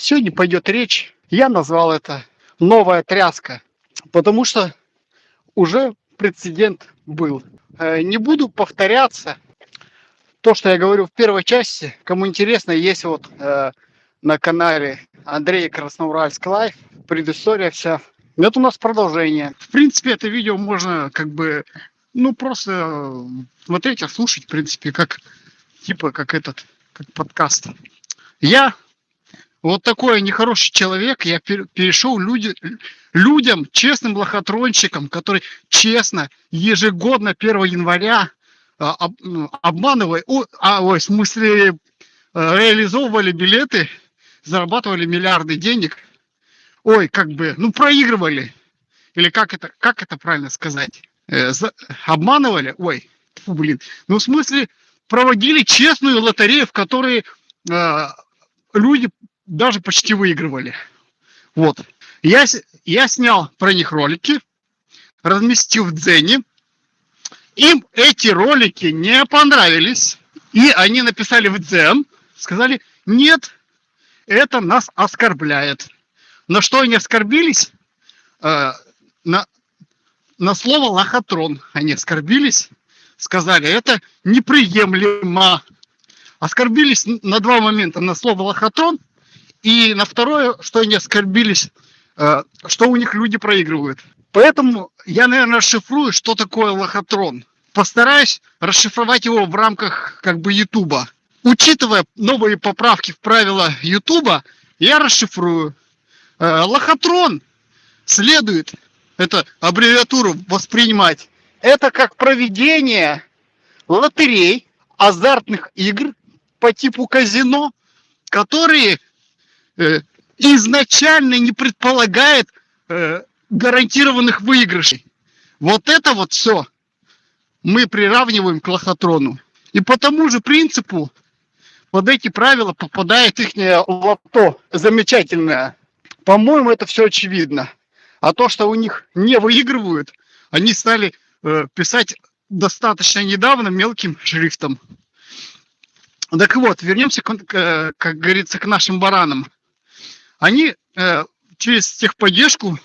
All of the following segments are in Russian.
Сегодня пойдет речь, я назвал это «Новая тряска», потому что уже прецедент был. Не буду повторяться. То, что я говорю в первой части, кому интересно, есть вот на канале Андрея Красноуральск Лайф, предыстория вся. Это у нас продолжение. В принципе, это видео можно просто смотреть, а слушать, в принципе, как как подкаст. Я вот такой нехороший человек, я перешел людям, честным лохотронщикам, которые честно, ежегодно 1 января реализовывали билеты, зарабатывали миллиарды денег. Проигрывали. Или как это правильно сказать? Обманывали? В смысле, проводили честную лотерею, в которой люди даже почти выигрывали. Вот. Я снял про них ролики, разместил в Дзене. Им эти ролики не понравились. И они написали в Дзен, сказали, нет, это нас оскорбляет. На что они оскорбились? На слово лохотрон они оскорбились. Сказали, это неприемлемо. Оскорбились на 2 момента. На слово лохотрон. И на второе, что они оскорбились, что у них люди проигрывают. Поэтому я, наверное, расшифрую, что такое лохотрон. Постараюсь расшифровать его в рамках Ютуба. Учитывая новые поправки в правила Ютуба, я расшифрую. Лохотрон следует, это аббревиатуру воспринимать, это как проведение лотерей, азартных игр по типу казино, которые изначально не предполагает гарантированных выигрышей. Вот это вот все мы приравниваем к лохотрону. И по тому же принципу под эти правила попадает их лото замечательное. По-моему, это все очевидно. А то, что у них не выигрывают, они стали писать достаточно недавно мелким шрифтом. Так вот, вернемся, как говорится, к нашим баранам. Они через техподдержку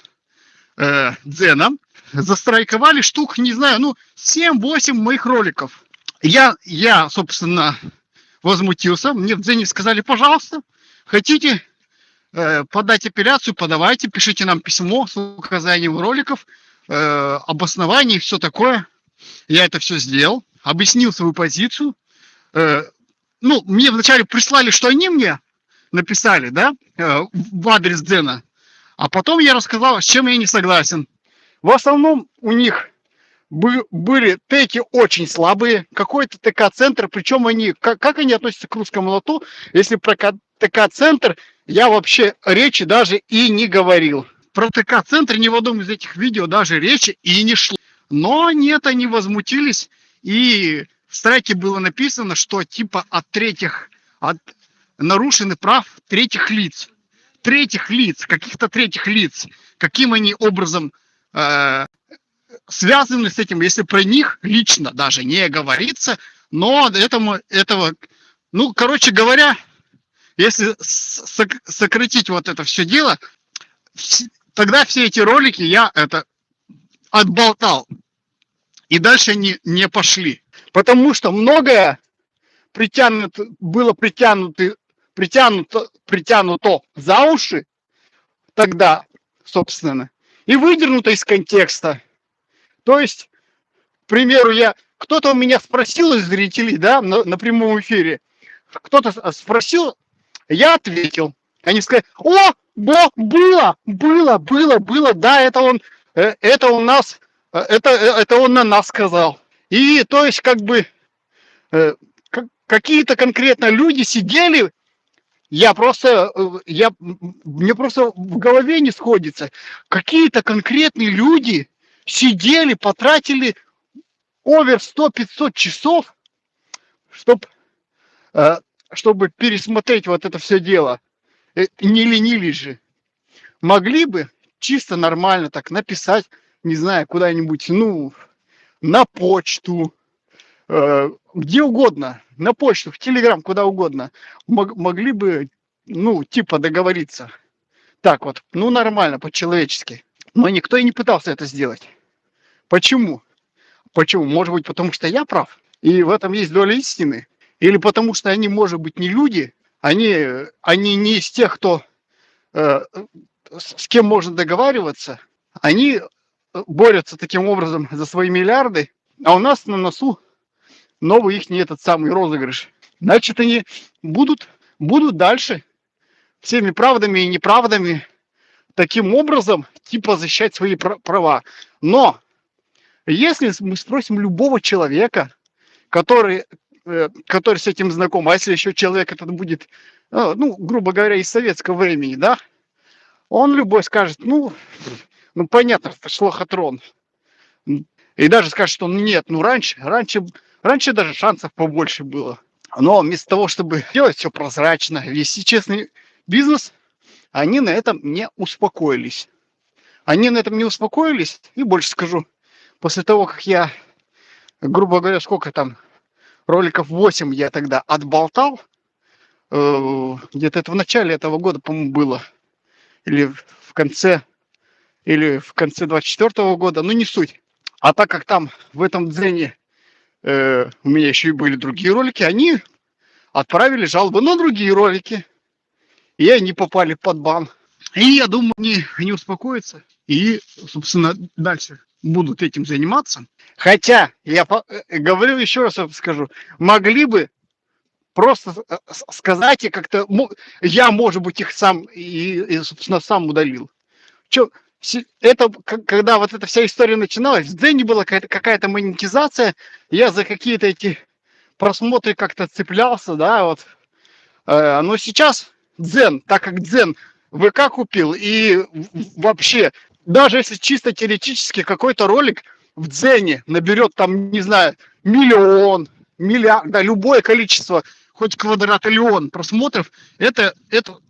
Дзена застрайковали штук, 7-8 моих роликов. Я, собственно, возмутился. Мне в Дзене сказали, пожалуйста, хотите подать апелляцию, подавайте, пишите нам письмо с указанием роликов, обоснований и все такое. Я это все сделал, объяснил свою позицию. Мне вначале прислали, что они мне написали, да, в адрес Дзена. А потом я рассказал, с чем я не согласен. В основном у них были теки очень слабые, какой-то ТК-центр, причем они, как они относятся к русскому лоту, если про ТК-центр я вообще речи даже и не говорил. Про ТК-центр ни в одном из этих видео даже речи и не шло. Но нет, они возмутились, и в страйке было написано, что типа от нарушены прав третьих лиц, каких-то третьих лиц, каким они образом связаны с этим, если про них лично даже не говорится, но короче говоря, если сократить вот это все дело, тогда все эти ролики я отболтал, и дальше они не пошли, потому что многое было притянуто за уши тогда, собственно, и выдернуто из контекста. То есть, к примеру, кто-то у меня спросил из зрителей, да, на прямом эфире, кто-то спросил, я ответил. Они сказали, было, да, это он на нас сказал. И то есть, какие-то конкретно люди сидели, мне просто в голове не сходится. Какие-то конкретные люди сидели, потратили овер 100-500 часов, чтобы пересмотреть вот это все дело. Не ленились же. Могли бы чисто нормально так написать, не знаю, куда-нибудь, на почту, где угодно, на почту, в Телеграм, куда угодно. Могли бы ну, типа договориться. Так вот, ну, нормально, по-человечески. Но никто и не пытался это сделать. Почему? Почему? Может быть, потому что я прав? И в этом есть доля истины? Или потому что они, может быть, не люди? Они не из тех, кто э, с кем можно договариваться. Они борются таким образом за свои миллиарды, а у нас на носу новый их этот самый розыгрыш. Значит, они будут дальше всеми правдами и неправдами таким образом типа защищать свои права. Но если мы спросим любого человека, который с этим знаком, а если еще человек этот будет, ну, грубо говоря, из советского времени, да, он любой скажет, ну понятно, что шлохотрон. И даже скажет, что нет, ну раньше даже шансов побольше было. Но вместо того, чтобы делать все прозрачно, вести честный бизнес, они на этом не успокоились. И больше скажу, после того, как я, грубо говоря, сколько там, роликов 8 я тогда отболтал, где-то это в начале этого года, по-моему, было, или в конце 24 года, ну не суть. А так как там в этом дзене у меня еще и были другие ролики, они отправили жалобы на другие ролики, и они попали под бан. И я думаю, они успокоятся и, собственно, дальше будут этим заниматься. Хотя, я говорю еще раз, скажу, могли бы просто сказать, и как-то я, может быть, их сам собственно, сам удалил. Это, когда вот эта вся история начиналась, в Дзене была какая-то монетизация, я за какие-то эти просмотры как-то цеплялся, да, вот. Но сейчас Дзен, так как Дзен ВК купил, и вообще, даже если чисто теоретически какой-то ролик в Дзене наберет там, не знаю, миллион, миллиард, да, любое количество, хоть квадратиллион просмотров, это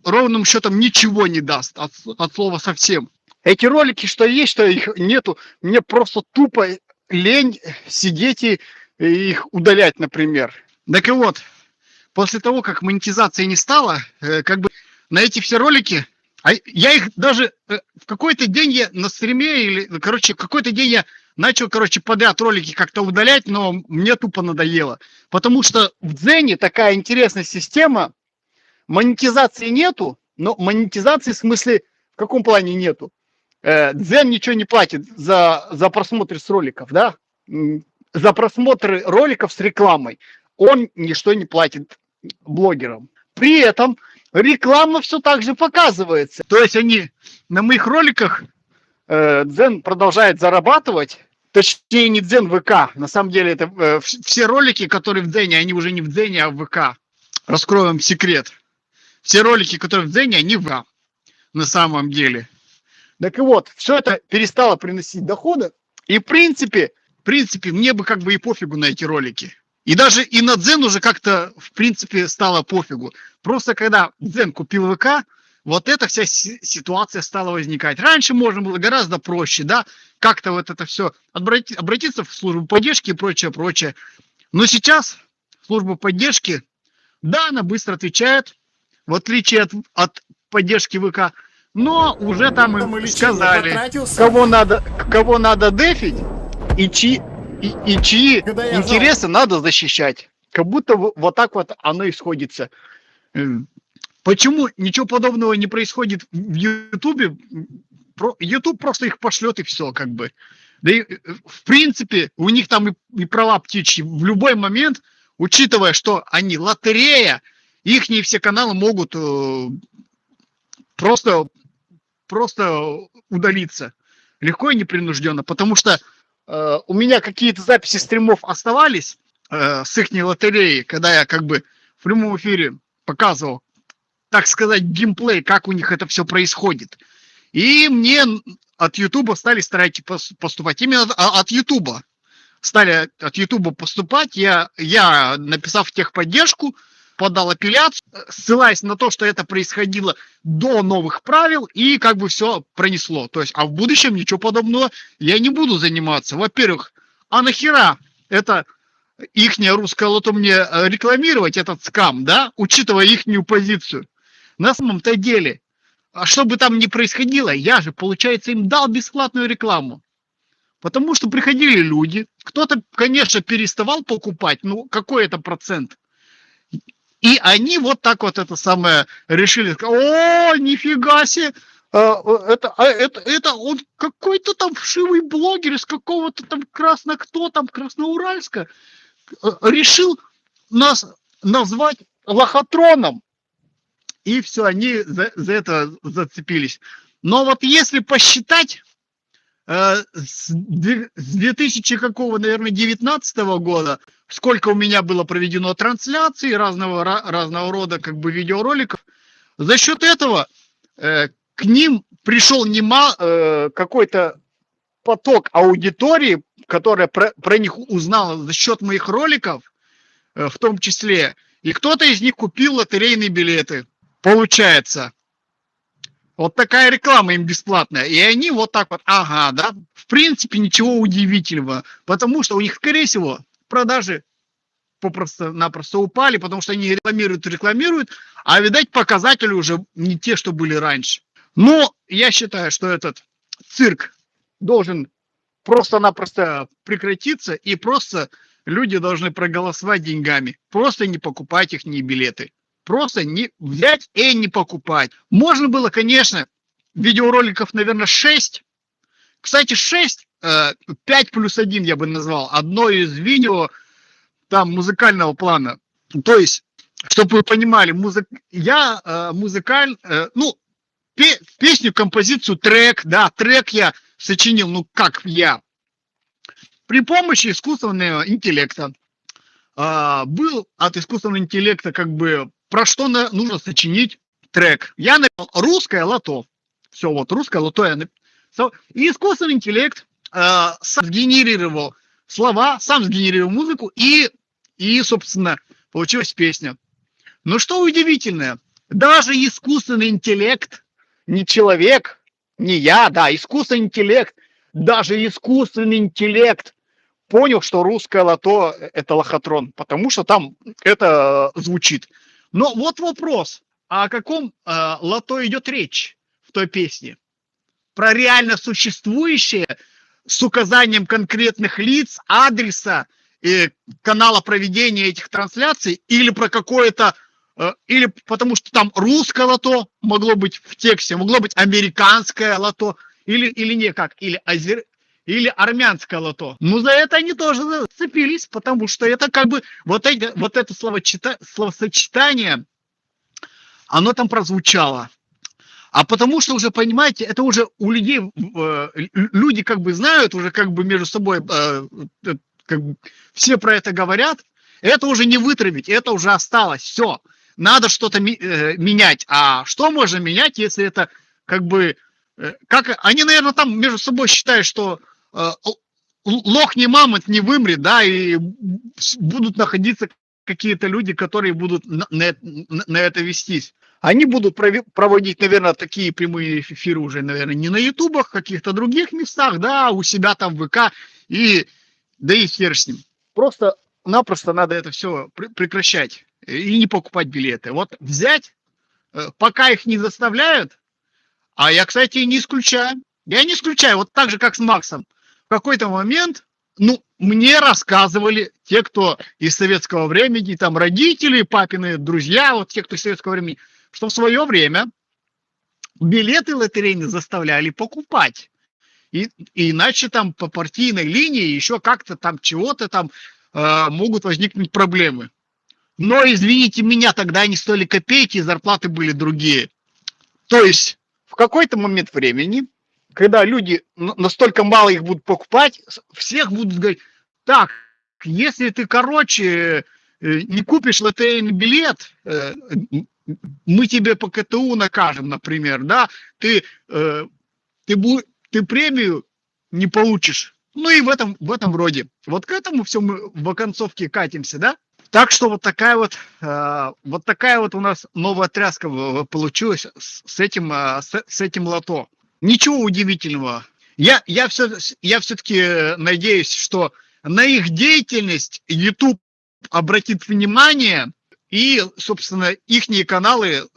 ровным счетом ничего не даст от слова совсем. Эти ролики, что есть, что их нету, мне просто тупо лень сидеть и их удалять, например. Так и вот, после того, как монетизации не стало, как бы на эти все ролики, я их даже в какой-то день я на стриме, или, короче, в какой-то день я начал, подряд ролики как-то удалять, но мне тупо надоело. Потому что в Дзене такая интересная система, монетизации нету, но монетизации в смысле, в каком плане нету? Дзен ничего не платит за просмотр с роликов, да? За просмотр роликов с рекламой. Он ничто не платит блогерам. При этом реклама все так же показывается. То есть они на моих роликах, Дзен продолжает зарабатывать. Точнее, не Дзен, ВК. На самом деле, это все ролики, которые в Дзене, они уже не в Дзене, а в ВК. Раскрою вам секрет. Все ролики, которые в Дзене, они в ВК. На самом деле. Так и вот, все это перестало приносить доходы. И в принципе, мне бы как бы и пофигу на эти ролики. И даже и на Дзен уже как-то, в принципе, стало пофигу. Просто когда Дзен купил ВК, вот эта вся ситуация стала возникать. Раньше можно было гораздо проще, да, как-то вот это все обратиться в службу поддержки и прочее. Но сейчас служба поддержки, да, она быстро отвечает, в отличие от поддержки ВК, но уже там им сказали, кого надо дефить и чьи интересы надо защищать. Как будто вот так вот оно и сходится. Почему ничего подобного не происходит в Ютубе? Ютуб просто их пошлет и все, как бы. Да и, в принципе, у них там и права птичьи в любой момент, учитывая, что они лотерея, ихние все каналы могут просто удалиться легко и непринужденно, потому что у меня какие-то записи стримов оставались с ихней лотереи, когда я как бы в прямом эфире показывал, так сказать, геймплей, как у них это все происходит. И мне от Ютуба стали стараться поступать. Именно от Ютуба стали от Ютуба поступать. Я написав в техподдержку, подал апелляцию, ссылаясь на то, что это происходило до новых правил, и как бы все пронесло. То есть, а в будущем ничего подобного я не буду заниматься. Во-первых, а нахера это ихняя русская лото мне рекламировать, этот скам, да, учитывая ихнюю позицию? на самом-то деле, что бы там ни происходило, я же, получается, им дал бесплатную рекламу. Потому что приходили люди, кто-то, конечно, переставал покупать, ну, какой это процент. И они вот так вот это самое решили. О, нифига себе! Это он какой-то там вшивый блогер из какого-то там Красноуральска решил нас назвать лохотроном. И все, они за это зацепились. Но вот если посчитать, с 2000 какого, наверное, 19 года, сколько у меня было проведено трансляций разного рода как бы видеороликов, за счет этого к ним пришел какой-то поток аудитории, которая про них узнала за счет моих роликов, в том числе, и кто-то из них купил лотерейные билеты. Получается, вот такая реклама им бесплатная. И они вот так вот, ага, да, в принципе, ничего удивительного, потому что у них, скорее всего, продажи попросту-напросто упали, потому что они рекламируют, а, видать, показатели уже не те, что были раньше. Но я считаю, что этот цирк должен просто-напросто прекратиться, и просто люди должны проголосовать деньгами. Просто не покупать их билеты. Просто не взять и не покупать. Можно было, конечно, видеороликов, наверное, 6. Кстати, 6, 5 плюс 1 я бы назвал. Одно из видео там музыкального плана. То есть, чтобы вы понимали, песню, композицию, трек я сочинил, при помощи искусственного интеллекта. Был от искусственного интеллекта как бы про что нужно сочинить трек. Я написал «Русское лото». Все, вот «Русское лото» я написал. И искусственный интеллект сам сгенерировал слова, сам сгенерировал музыку, и собственно, получилась песня. Но что удивительное, даже искусственный интеллект, не человек, не я, да, искусственный интеллект, даже искусственный интеллект понял, что русское лото – это лохотрон, потому что там это звучит. Но вот вопрос, о каком лото идет речь в той песне? Про реально существующее с указанием конкретных лиц, адреса и канала проведения этих трансляций, или про какое-то, или потому что там русское лото могло быть в тексте, могло быть американское лото, или никак, или армянское лото. Ну, за это они тоже зацепились, потому что это как бы вот это словосочетание, оно там прозвучало. А потому что уже, понимаете, это уже у людей, люди как бы знают, уже как бы между собой, как бы все про это говорят, это уже не вытравить, это уже осталось, все. Надо что-то менять. А что можно менять, если это как бы... Как они, наверное, там между собой считают, что лох не мамонт не вымрет, да, и будут находиться какие-то люди, которые будут на это вестись. Они будут проводить, наверное, такие прямые эфиры уже, наверное, не на ютубах, каких-то других местах, да, у себя там в ВК, да и хер с ним. Просто-напросто надо это все прекращать и не покупать билеты. Вот взять, пока их не заставляют, а я, кстати, не исключаю. Я не исключаю, вот так же, как с Максом. В какой-то момент, мне рассказывали те, кто из советского времени, там родители, папины друзья, вот те, кто из советского времени, что в свое время билеты лотерейные заставляли покупать. И иначе там по партийной линии еще как-то там чего-то там могут возникнуть проблемы. Но, извините меня, тогда они стоили копейки, и зарплаты были другие. То есть в какой-то момент времени, когда люди настолько мало их будут покупать, всех будут говорить: так, если ты, не купишь лотерейный билет, мы тебе по КТУ накажем, например, да, ты премию не получишь. Ну и в этом роде. Вот к этому все мы в оконцовке катимся, да? Так что вот такая вот у нас новая тряска получилась с этим лото. Ничего удивительного. Я все-таки надеюсь, что на их деятельность YouTube обратит внимание, и, собственно, ихние каналы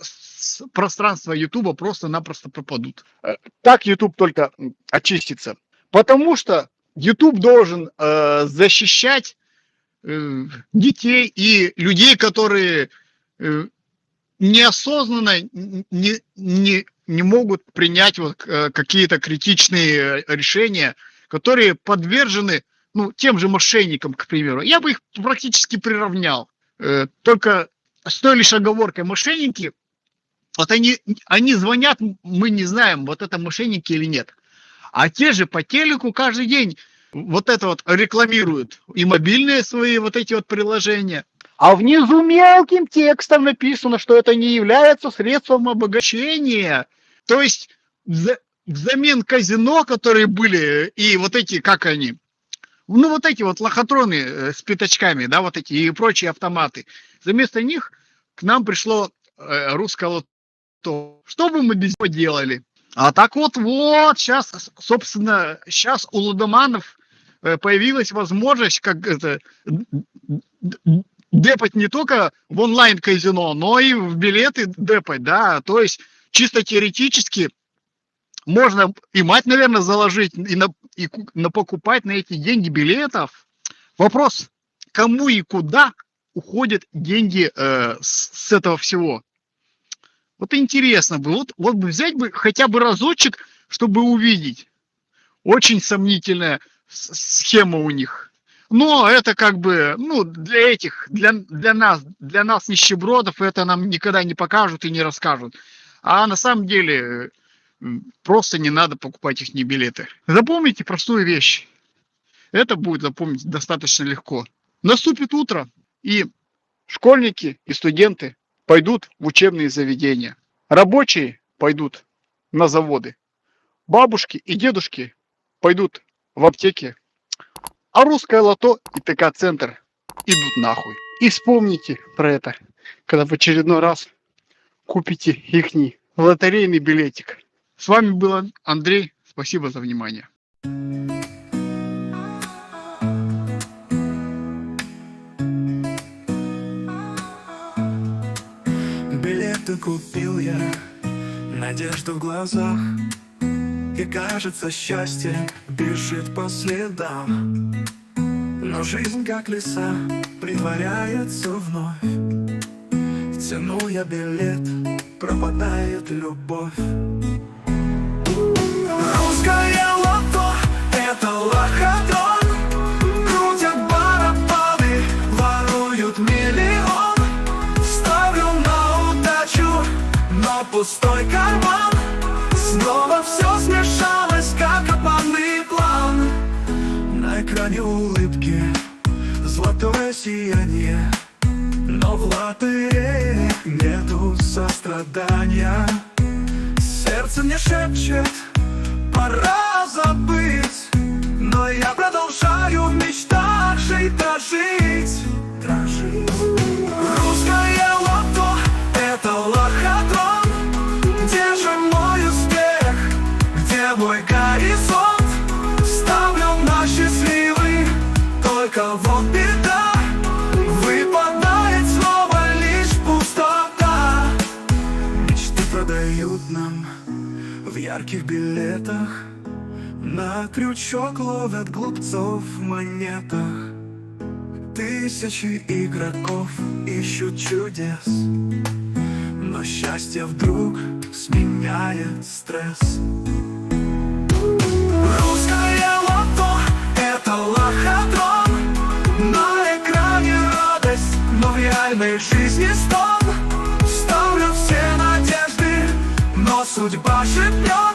с пространства Ютуба просто-напросто пропадут. Так Ютуб только очистится. Потому что Ютуб должен защищать детей и людей, которые неосознанно не могут принять вот какие-то критичные решения, которые подвержены тем же мошенникам, к примеру. Я бы их практически приравнял. Только с той лишь оговоркой: мошенники, вот они звонят, мы не знаем, вот это мошенники или нет. А те же по телеку каждый день вот это вот рекламируют, и мобильные свои вот эти вот приложения. А внизу мелким текстом написано, что это не является средством обогащения. То есть взамен казино, которые были, и вот эти, как они, вот эти вот лохотроны с пятачками, да, вот эти и прочие автоматы, вместо них к нам пришло русское лото. Что бы мы без него делали? А так вот, сейчас, собственно, у лудоманов появилась возможность как это депать не только в онлайн-казино, но и в билеты депать, да, то есть чисто теоретически можно и мать, наверное, заложить, и покупать на эти деньги билетов. Вопрос, кому и куда уходят деньги с этого всего? Вот интересно бы, вот бы взять бы хотя бы разочек, чтобы увидеть. Очень сомнительная схема у них. Но это как бы, для нас нищебродов, это нам никогда не покажут и не расскажут. А на самом деле просто не надо покупать их билеты. Запомните простую вещь. Это будет запомнить достаточно легко. Наступит утро, и школьники и студенты пойдут в учебные заведения. Рабочие пойдут на заводы. Бабушки и дедушки пойдут в аптеки. А русское лото и ТК-центр идут нахуй. И вспомните про это, когда в очередной раз купите ихний лотерейный билетик. С вами был Андрей. Спасибо за внимание. Билеты купил я, надежду в глазах, и кажется, счастье бежит по следам. Но жизнь, как лиса, притворяется вновь. Тяну я билет, пропадает любовь. Русское лото — это лохотрон. Крутят барабаны, воруют миллион. Ставлю на удачу, но пустой карман. Снова все смешалось, как обманный план. На экране улыбки, золотое сияние, но в лотерее нету сострадания. Сердце мне шепчет, пора забыть, но я продолжаю в мечтах жить, дожить. Русское лото — это лохотрон. Где же мой успех, где мой горизонт? Ставлю на счастливый, только вот беда, выпадает снова лишь пустота. Мечты продают нам в ярких билетах, на крючок ловят глупцов в монетах. Тысячи игроков ищут чудес, но счастье вдруг сменяет стресс. Русское лото — это лохотрон. На экране радость, но в реальной жизни стон. Ставлю все надежды, но судьба шепнет.